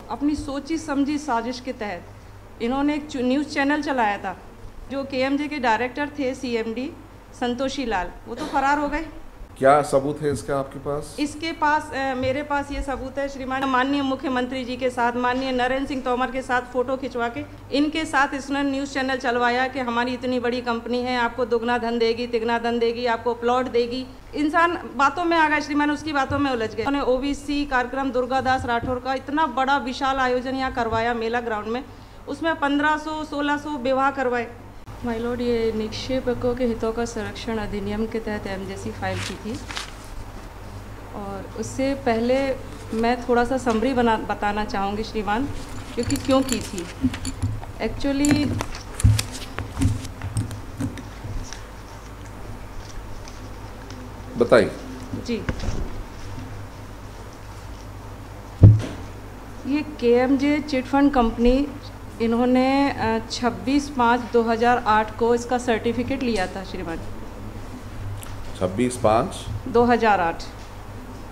अपनी सोची समझी साजिश के तहत इन्होंने एक न्यूज़ चैनल चलाया था। जो केएमजे के डायरेक्टर थे सीएमडी संतोषी लाल, वो तो फरार हो गए। क्या सबूत है इसका आपके पास? इसके पास मेरे पास ये सबूत है श्रीमान, माननीय मुख्यमंत्री जी के साथ, माननीय नरेंद्र सिंह तोमर के साथ फ़ोटो खिंचवा के इनके साथ इसने न्यूज़ चैनल चलवाया कि हमारी इतनी बड़ी कंपनी है, आपको दुगना धन देगी, तिगना धन देगी, आपको प्लॉट देगी। इंसान बातों में आ गया श्रीमान, उसकी बातों में उलझ गए। उन्होंने ओबीसी कार्यक्रम दुर्गादास राठौर का इतना बड़ा विशाल आयोजन यहाँ करवाया मेला ग्राउंड में, उसमें 1500-1600 विवाह करवाए। माय लॉर्ड, ये निक्षेपकों के हितों का संरक्षण अधिनियम के तहत एमजेसी फाइल की थी, और उससे पहले मैं थोड़ा सा समरी बताना चाहूँगी श्रीमान, क्योंकि क्यों की थी। एक्चुअली बताइए जी, ये केएमजे चिट फंड कंपनी, इन्होंने 26/5/2008 को इसका सर्टिफिकेट लिया था श्रीमान। 26/5/2008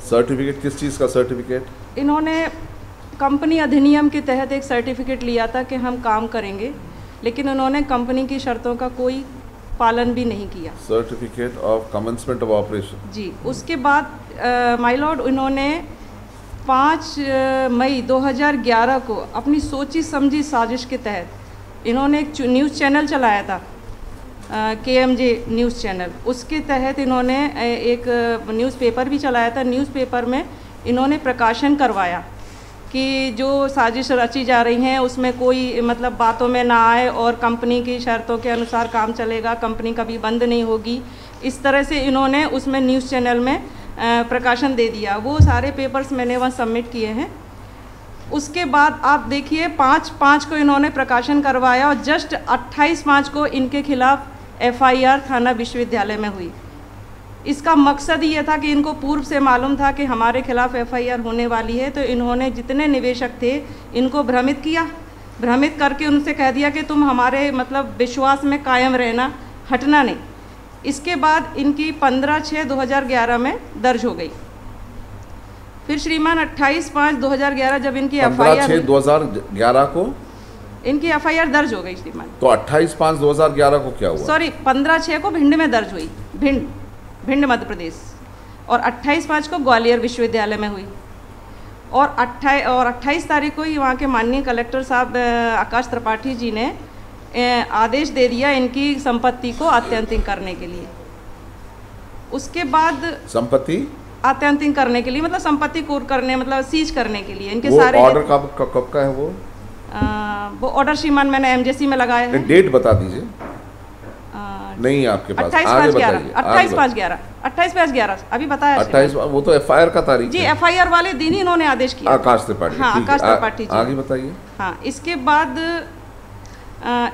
सर्टिफिकेट? किस चीज़ का सर्टिफिकेट? इन्होंने कंपनी अधिनियम के तहत एक सर्टिफिकेट लिया था कि हम काम करेंगे, लेकिन उन्होंने कंपनी की शर्तों का कोई पालन भी नहीं किया। Certificate of commencement of operation. जी, उसके बाद माय लॉर्ड, इन्होंने 5 मई 2011 को अपनी सोची समझी साजिश के तहत इन्होंने एक न्यूज़ चैनल चलाया था, केएमजे न्यूज़ चैनल। उसके तहत इन्होंने एक न्यूज़पेपर भी चलाया था। न्यूज़पेपर में इन्होंने प्रकाशन करवाया कि जो साजिश रची जा रही हैं उसमें कोई मतलब बातों में ना आए, और कंपनी की शर्तों के अनुसार काम चलेगा, कंपनी कभी बंद नहीं होगी। इस तरह से इन्होंने उसमें न्यूज़ चैनल में प्रकाशन दे दिया। वो सारे पेपर्स मैंने वहाँ सबमिट किए हैं। उसके बाद आप देखिए 5/5 को इन्होंने प्रकाशन करवाया, और जस्ट 28/5 को इनके खिलाफ एफआईआर थाना विश्वविद्यालय में हुई। इसका मकसद ये था कि इनको पूर्व से मालूम था कि हमारे खिलाफ एफआईआर होने वाली है, तो इन्होंने जितने निवेशक थे इनको भ्रमित किया। भ्रमित करके उनसे कह दिया कि तुम हमारे मतलब विश्वास में कायम रहना, हटना नहीं। इसके बाद इनकी 15/6/2011 में दर्ज हो गई। फिर श्रीमान 28/5/2011 जब इनकी एफआईआर 15/6/2011 को इनकी एफआईआर दर्ज हो गई श्रीमान। तो 28/5/2011 को क्या हुआ? सॉरी, 15/6 को भिंड में दर्ज हुई, भिंड मध्य प्रदेश, और 28/5 को ग्वालियर विश्वविद्यालय में हुई, और 28 तारीख को ही वहाँ के माननीय कलेक्टर साहब आकाश त्रिपाठी जी ने आदेश दे दिया इनकी संपत्ति को आत्यंतिक करने के लिए। उसके बाद संपत्ति आत्यंतिक करने के लिए मतलब संपत्ति कोर करने, मतलब सीज करने के लिए इनके वो सारे ऑर्डर कब का है? वो ऑर्डर श्रीमान मैंने एमजेसी में लगाया है। डेट बता दीजिए। नहीं आपके पास? 28/5/11 अभी बताया। 28, वो तो एफआईआर का तारीख जी, एफआईआर वाले दिन ही इन्होंने आदेश किया। आकाश त्रिपाठी। हाँ, आकाश त्रिपाठी जी। आगे बताइए। हाँ, इसके बाद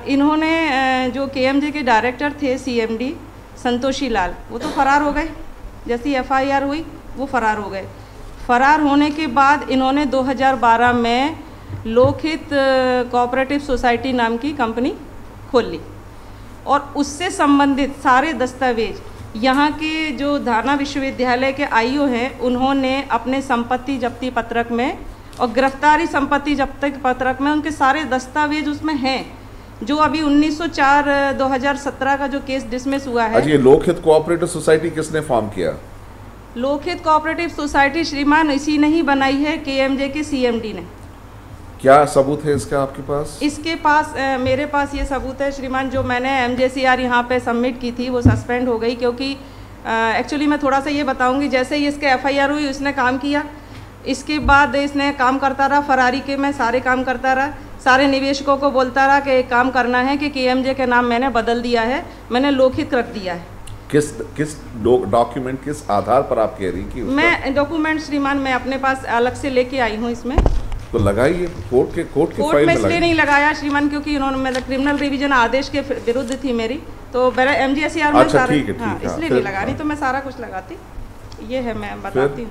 इन्होंने जो केएमजे के डायरेक्टर थे सीएमडी संतोषी लाल, वो तो फरार हो गए। जैसी एफआईआर हुई वो फरार हो गए। फरार होने के बाद इन्होंने 2012 में लोकहित कोऑपरेटिव सोसाइटी नाम की कंपनी खोल ली, और उससे संबंधित सारे दस्तावेज यहाँ के जो थाना विश्वविद्यालय के आईओ हैं उन्होंने अपने संपत्ति जब्ती पत्रक में और गिरफ्तारी संपत्ति जब्ती पत्रक में उनके सारे दस्तावेज उसमें हैं, जो अभी 19/4/2017 का जो केस डिसमिस हुआ है। ये लोकहित कोऑपरेटिव सोसाइटी किसने फॉर्म किया? लोकहित कोऑपरेटिव सोसाइटी श्रीमान इसी ने ही बनाई है, केएमजे के सीएमडी ने। क्या सबूत है इसका आपके पास? इसके पास मेरे पास ये सबूत है श्रीमान, जो मैंने एमजेसीआर यहाँ पे सबमिट की थी वो सस्पेंड हो गई, क्योंकि एक्चुअली मैं थोड़ा सा ये बताऊंगी। जैसे ही इसके एफआईआर हुई इसने काम किया, इसके बाद इसने काम करता रहा, फरारी के में सारे काम करता रहा, सारे निवेशकों को बोलता रहा कि एक काम करना है कि केएमजे के नाम मैंने बदल दिया है, मैंने लोकहित रख दिया है। किस डॉक्यूमेंट, किस आधार पर आप कह रही कि मैं डॉक्यूमेंट श्रीमान मैं अपने पास अलग से लेके आई हूँ। इसमें तो लगाइए, कोर्ट में इसलिए नहीं लगाया श्रीमान क्योंकि उन्होंने मतलब क्रिमिनल रिवीजन आदेश के विरुद्ध थी मेरी, तो मेरा एमजीएसआर में अच्छा, सारे ठीक है, इसलिए नहीं लगा रही, तो मैं सारा कुछ लगाती। ये है, मैं बताती हूँ।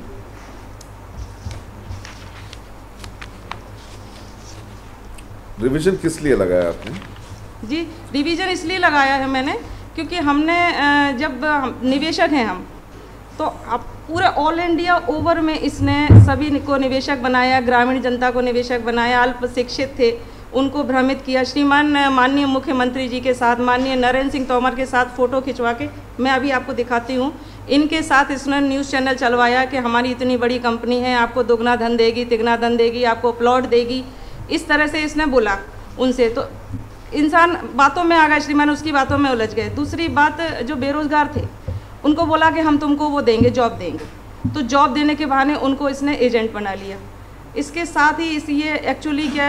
रिवीजन किस लिए लगाया आपने? जी, रिवीजन इसलिए लगाया है मैंने क्योंकि हमने जब निवेशक हैं हम, तो अब पूरे ऑल इंडिया ओवर में इसने सभी को निवेशक बनाया, ग्रामीण जनता को निवेशक बनाया, अल्प शिक्षित थे उनको भ्रमित किया। श्रीमान माननीय मुख्यमंत्री जी के साथ, माननीय नरेंद्र सिंह तोमर के साथ फ़ोटो खिंचवा के मैं अभी आपको दिखाती हूँ, इनके साथ इसने न्यूज़ चैनल चलवाया कि हमारी इतनी बड़ी कंपनी है, आपको दोगुना धन देगी, तिगुना धन देगी, आपको प्लॉट देगी, इस तरह से इसने बोला उनसे। तो इंसान बातों में आ गए, श्रीमान उसकी बातों में उलझ गए। दूसरी बात, जो बेरोज़गार थे उनको बोला कि हम तुमको वो देंगे, जॉब देंगे, तो जॉब देने के बहाने उनको इसने एजेंट बना लिया। इसके साथ ही ये एक्चुअली क्या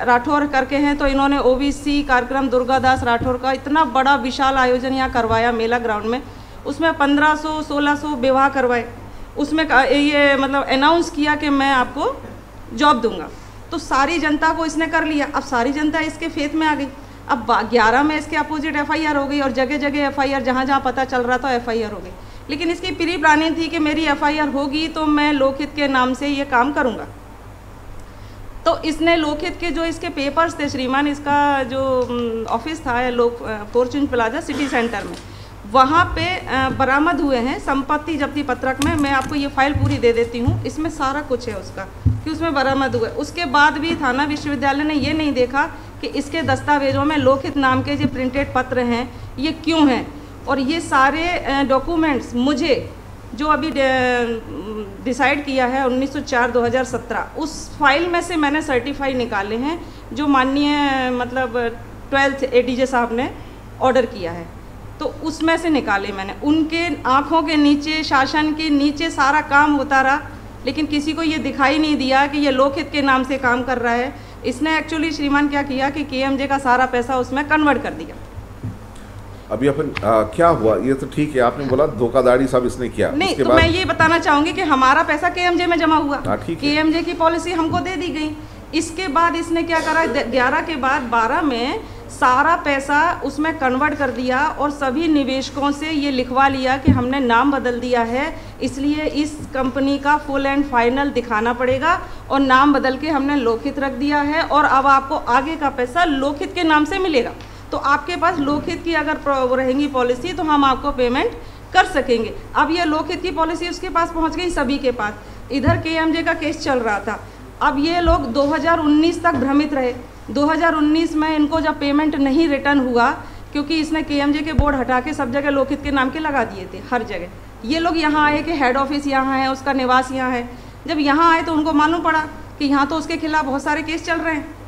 राठौर करके हैं, तो इन्होंने ओबीसी कार्यक्रम दुर्गादास राठौर का इतना बड़ा विशाल आयोजन यहाँ करवाया मेला ग्राउंड में, उसमें 1500-1600 विवाह करवाए, उसमें ये मतलब अनाउंस किया कि मैं आपको जॉब दूंगा। तो सारी जनता को इसने कर लिया। अब सारी जनता इसके फेथ में आ गई। अब 11 में इसके अपोजिट एफआईआर हो गई और जगह जगह एफआईआर, जहाँ जहाँ पता चल रहा था एफआईआर हो गई। लेकिन इसकी प्री प्लानिंग थी कि मेरी एफआईआर होगी तो मैं लोकहित के नाम से ये काम करूँगा। तो इसने लोकहित के जो इसके पेपर्स थे श्रीमान, इसका जो ऑफिस था फॉर्च्यून प्लाजा सिटी सेंटर में, वहाँ पे बरामद हुए हैं संपत्ति जब्ती पत्रक में। मैं आपको ये फाइल पूरी दे देती हूँ, इसमें सारा कुछ है उसका कि उसमें बरामद हुए। उसके बाद भी थाना विश्वविद्यालय ने ये नहीं देखा कि इसके दस्तावेजों में लोकहित नाम के जो प्रिंटेड पत्र हैं ये क्यों हैं। और ये सारे डॉक्यूमेंट्स मुझे जो अभी डिसाइड किया है 1904-2017, उस फाइल में से मैंने सर्टिफाई निकाले हैं जो माननीय मतलब 12th ADJ साहब ने ऑर्डर किया है, तो उसमें से निकाले मैंने। उनके आँखों के नीचे, शासन के नीचे सारा काम होता रहा, लेकिन किसी को ये दिखाई नहीं दिया कि ये लोकहित के नाम से काम कर रहा है। इसने एक्चुअली श्रीमान क्या किया कि KMJ का सारा पैसा उसमें कन्वर्ट कर दिया। अभी अपन क्या हुआ, ये तो ठीक है, आपने बोला धोखाधड़ी सब इसने किया। नहीं तो मैं ये बताना चाहूँगी कि हमारा पैसा KMJ में जमा हुआ, KMJ की पॉलिसी हमको दे दी गई। इसके बाद इसने क्या करा, 11 के बाद 12 में सारा पैसा उसमें कन्वर्ट कर दिया और सभी निवेशकों से ये लिखवा लिया कि हमने नाम बदल दिया है, इसलिए इस कंपनी का फुल एंड फाइनल दिखाना पड़ेगा, और नाम बदल के हमने लोकहित रख दिया है और अब आपको आगे का पैसा लोकहित के नाम से मिलेगा। तो आपके पास लोकहित की अगर रहेंगी पॉलिसी तो हम आपको पेमेंट कर सकेंगे। अब ये लोकहित की पॉलिसी उसके पास पहुंच गई, सभी के पास। इधर KMJ का केस चल रहा था। अब ये लोग 2019 तक भ्रमित रहे। 2019 में इनको जब पेमेंट नहीं रिटर्न हुआ, क्योंकि इसने KMJ के बोर्ड हटा के सब जगह लोकहित के नाम के लगा दिए थे हर जगह। ये लोग यहाँ आए कि हेड ऑफिस यहाँ है, उसका निवास यहाँ है। जब यहाँ आए तो उनको मालूम पड़ा कि यहाँ तो उसके खिलाफ बहुत सारे केस चल रहे हैं।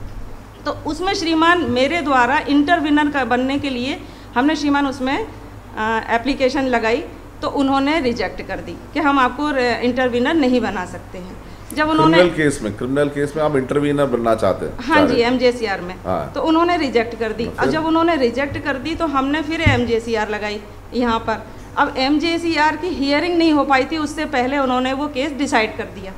तो उसमें श्रीमान मेरे द्वारा इंटरविनर का बनने के लिए हमने श्रीमान उसमें एप्लीकेशन लगाई, तो उन्होंने रिजेक्ट कर दी कि हम आपको इंटरविनर नहीं बना सकते हैं। जब उन्होंने क्रिमिनल केस में आप इंटरवीनर बनना चाहते हैं, हाँ जी, MJCR में, तो उन्होंने रिजेक्ट कर दी। और जब उन्होंने रिजेक्ट कर दी तो हमने फिर MJCR लगाई यहाँ पर। अब MJCR की हियरिंग नहीं हो पाई थी, उससे पहले उन्होंने वो केस डिसाइड कर दिया।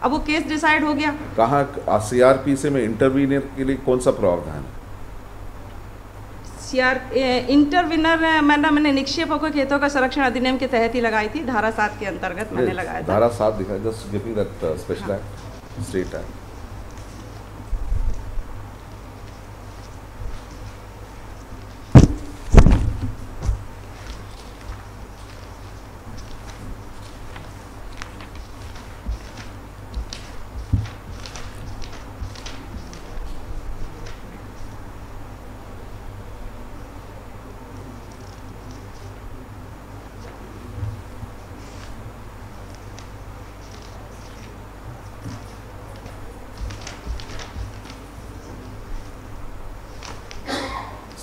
अब वो केस डिसाइड हो गया। कहाँ CRPC में इंटरवीनर के लिए कौन सा प्रावधान है? इंटरविनर मैंने निक्षेपों के खेतों का संरक्षण अधिनियम के तहत ही लगाई थी, धारा 7 के अंतर्गत मैंने लगाया था। धारा 7 दिखा, just give me that special act, state act.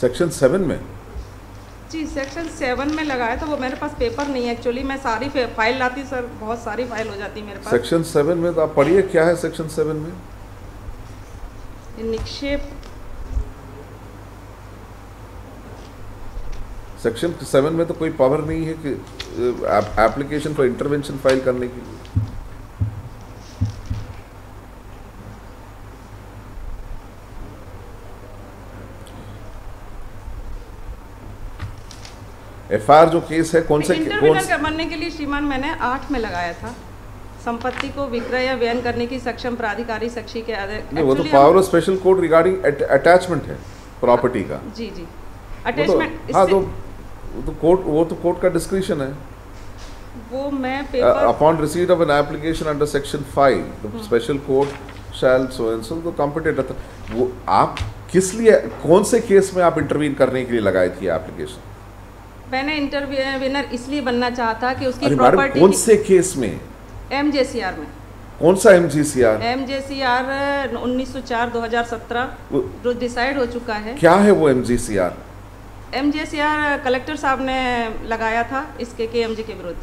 Section 7 में जी, सेक्शन 7 में लगाया था। वो मेरे पास पेपर नहीं है एक्चुअली, मैं सारी फाइल लाती सर, बहुत सारी फाइल हो जाती मेरे पास। सेक्शन 7 में तो आप पढ़िए क्या है सेक्शन 7 में। निक्षेप सेक्शन 7 में तो कोई पावर नहीं है कि एप्लीकेशन फॉर इंटरवेंशन फाइल करने की। FIR जो केस है कौन से इंटरविनर बनने के लिए श्रीमान मैंने 8 में लगाया था। संपत्ति को विक्रय या व्ययन करने की सक्षम प्राधिकारी साक्षी के आधार। वो तो power of special code regarding attachment है प्रॉपर्टी का। जी जी, अटैचमेंट। हाँ, तो कोर्ट, वो तो कोर्ट का डिस्क्रिप्शन है। वो मैं paper Upon receipt of an application under section 5, the special court shall so and so the competent वो आप किस लिए, कौन से केस में आप इंटरवीन करने के लिए लगाई थी एप्लीकेशन? मैंने इंटरव्यूनर इसलिए बनना चाहता कि उसकी अरे मैडम, प्रॉपर्टी कौन से केस में? MJCR में। कौन सा MJCR? MJCR 1904/2017 जो डिसाइड हो चुका है। क्या है वो MJCR? MJCR कलेक्टर साहब ने लगाया था इसके KMJ के विरुद्ध,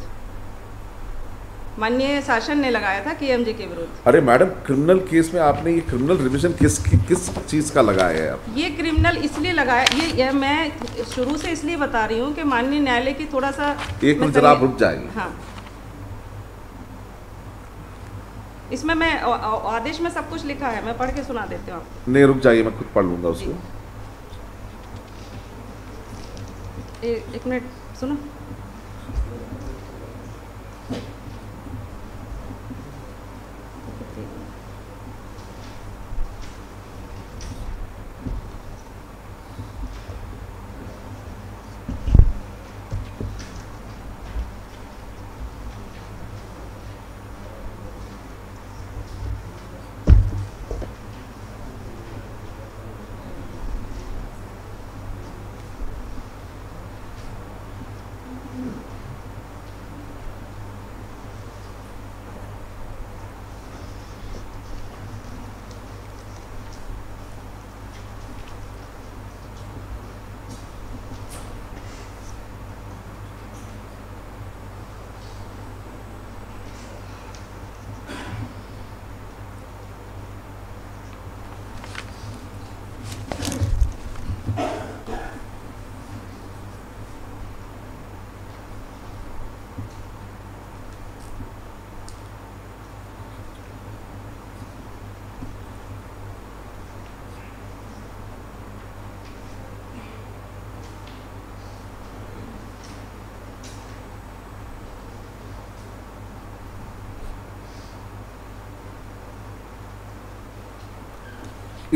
माननीय शासन ने लगाया था KMJ के विरुद्ध। अरे मैडम, क्रिमिनल केस में आपने ये क्रिमिनल रिविजन किस चीज का लगाया है आप? ये क्रिमिनल इसलिए लगाया, ये मैं शुरू से इसलिए बता रही हूँ कि माननीय न्यायालय की थोड़ा सा एक मिनट जरा आप रुक जाएंगे। हाँ, इसमें मैं आदेश में सब कुछ लिखा है, मैं पढ़ के सुना देती हूँ आपको। नहीं रुक जाइए, मैं खुद पढ़ लूंगा उसको। एक मिनट सुनो।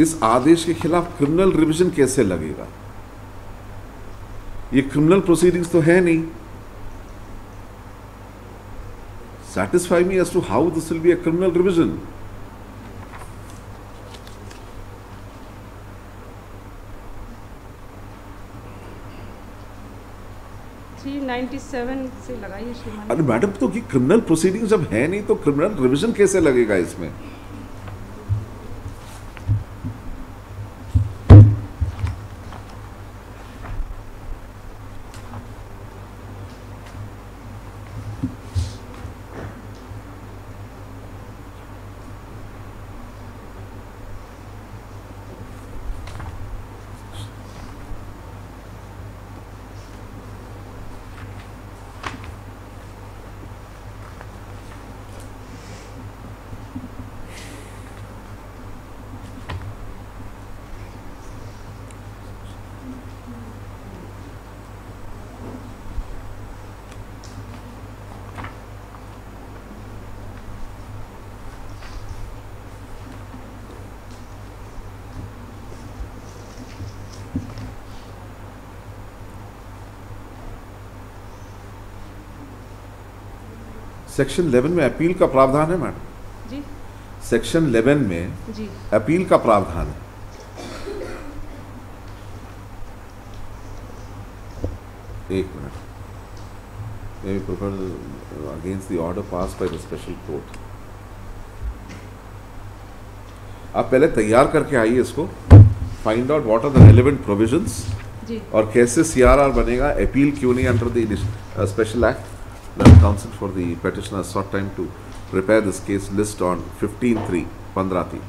इस आदेश के खिलाफ क्रिमिनल रिविजन कैसे लगेगा? ये क्रिमिनल प्रोसीडिंग्स तो है नहीं। Satisfy me as to how this will be a criminal revision. से लगाइए श्रीमान। अरे मैडम, तो ये क्रिमिनल प्रोसीडिंग जब है नहीं तो क्रिमिनल रिविजन कैसे लगेगा इसमें? सेक्शन 11 में अपील का प्रावधान है मैडम जी। सेक्शन 11 में जी अपील का प्रावधान है। एक minute, may be prefer against the order pass by the special court. आप पहले तैयार करके आइए इसको, find out what are the relevant provisions और कैसे CRR बनेगा, अपील क्यों नहीं under the special act. The counsel for the petitioner sought time to prepare this case list on 15/3, 15/3.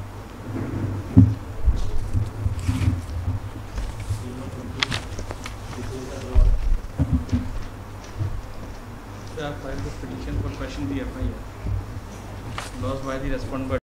I filed this petition for question the FIR. Lost by the respondent.